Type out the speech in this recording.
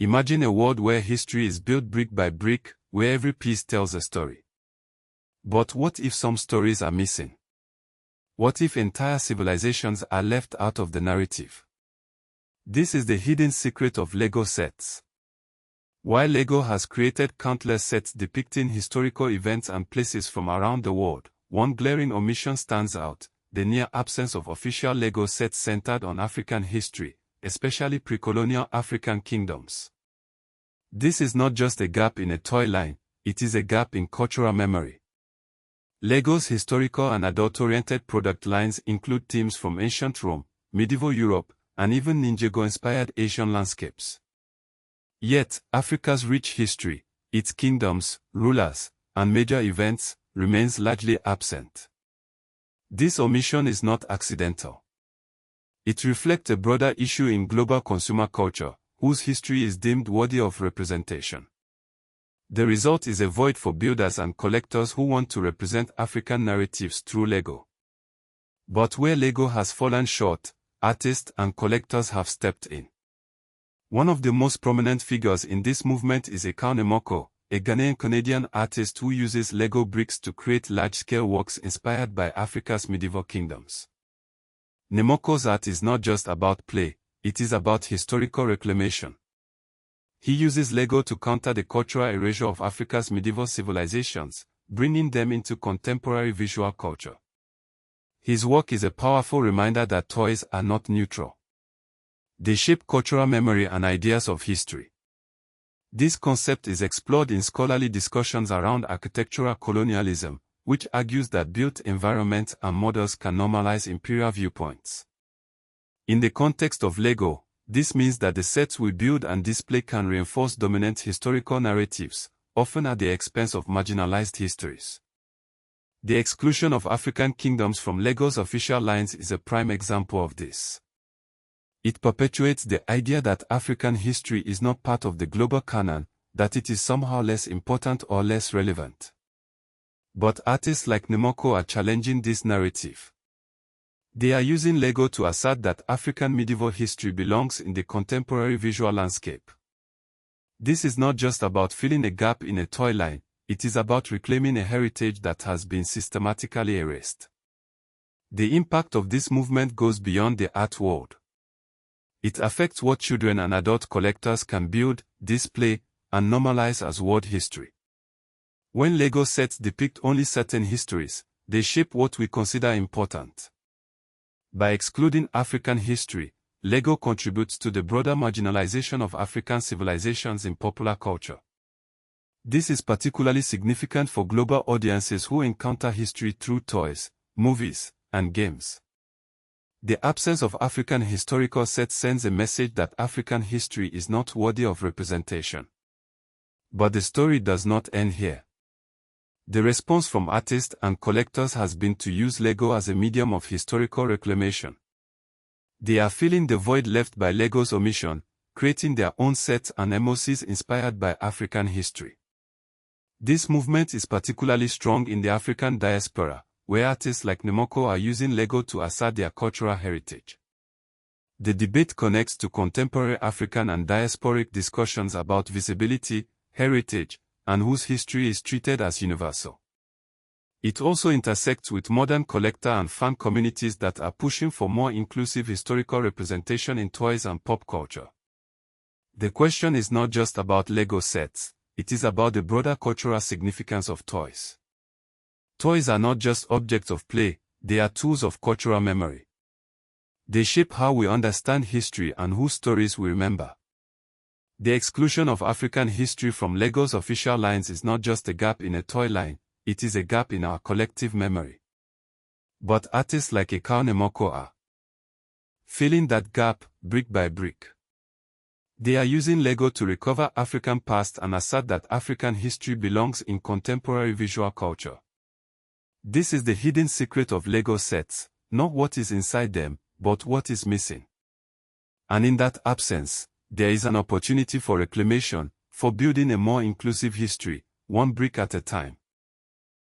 Imagine a world where history is built brick by brick, where every piece tells a story. But what if some stories are missing? What if entire civilizations are left out of the narrative? This is the hidden secret of Lego sets. While Lego has created countless sets depicting historical events and places from around the world, one glaring omission stands out: the near absence of official Lego sets centered on African history, especially pre-colonial African kingdoms. This is not just a gap in a toy line, it is a gap in cultural memory. Lego's historical and adult-oriented product lines include themes from ancient Rome, medieval Europe, and even Ninjago-inspired Asian landscapes. Yet, Africa's rich history, its kingdoms, rulers, and major events, remains largely absent. This omission is not accidental. It reflects a broader issue in global consumer culture, whose history is deemed worthy of representation. The result is a void for builders and collectors who want to represent African narratives through Lego. But where Lego has fallen short, artists and collectors have stepped in. One of the most prominent figures in this movement is Ekow, Nimako, a Ghanaian-Canadian artist who uses Lego bricks to create large-scale works inspired by Africa's medieval kingdoms. Nimako's art is not just about play, it is about historical reclamation. He uses Lego to counter the cultural erasure of Africa's medieval civilizations, bringing them into contemporary visual culture. His work is a powerful reminder that toys are not neutral. They shape cultural memory and ideas of history. This concept is explored in scholarly discussions around architectural colonialism, which argues that built environments and models can normalize imperial viewpoints. In the context of Lego, this means that the sets we build and display can reinforce dominant historical narratives, often at the expense of marginalized histories. The exclusion of African kingdoms from Lego's official lines is a prime example of this. It perpetuates the idea that African history is not part of the global canon, that it is somehow less important or less relevant. But artists like Nimako are challenging this narrative. They are using Lego to assert that African medieval history belongs in the contemporary visual landscape. This is not just about filling a gap in a toy line, it is about reclaiming a heritage that has been systematically erased. The impact of this movement goes beyond the art world. It affects what children and adult collectors can build, display, and normalize as world history. When Lego sets depict only certain histories, they shape what we consider important. By excluding African history, Lego contributes to the broader marginalization of African civilizations in popular culture. This is particularly significant for global audiences who encounter history through toys, movies, and games. The absence of African historical sets sends a message that African history is not worthy of representation. But the story does not end here. The response from artists and collectors has been to use Lego as a medium of historical reclamation. They are filling the void left by Lego's omission, creating their own sets and MOCs inspired by African history. This movement is particularly strong in the African diaspora, where artists like Nimako are using Lego to assert their cultural heritage. The debate connects to contemporary African and diasporic discussions about visibility, heritage, and whose history is treated as universal. It also intersects with modern collector and fan communities that are pushing for more inclusive historical representation in toys and pop culture. The question is not just about Lego sets, it is about the broader cultural significance of toys. Toys are not just objects of play, they are tools of cultural memory. They shape how we understand history and whose stories we remember. The exclusion of African history from Lego's official lines is not just a gap in a toy line, it is a gap in our collective memory. But artists like Ekow and Nimako are filling that gap, brick by brick. They are using Lego to recover African past and assert that African history belongs in contemporary visual culture. This is the hidden secret of Lego sets, not what is inside them, but what is missing. And in that absence, there is an opportunity for reclamation, for building a more inclusive history, one brick at a time.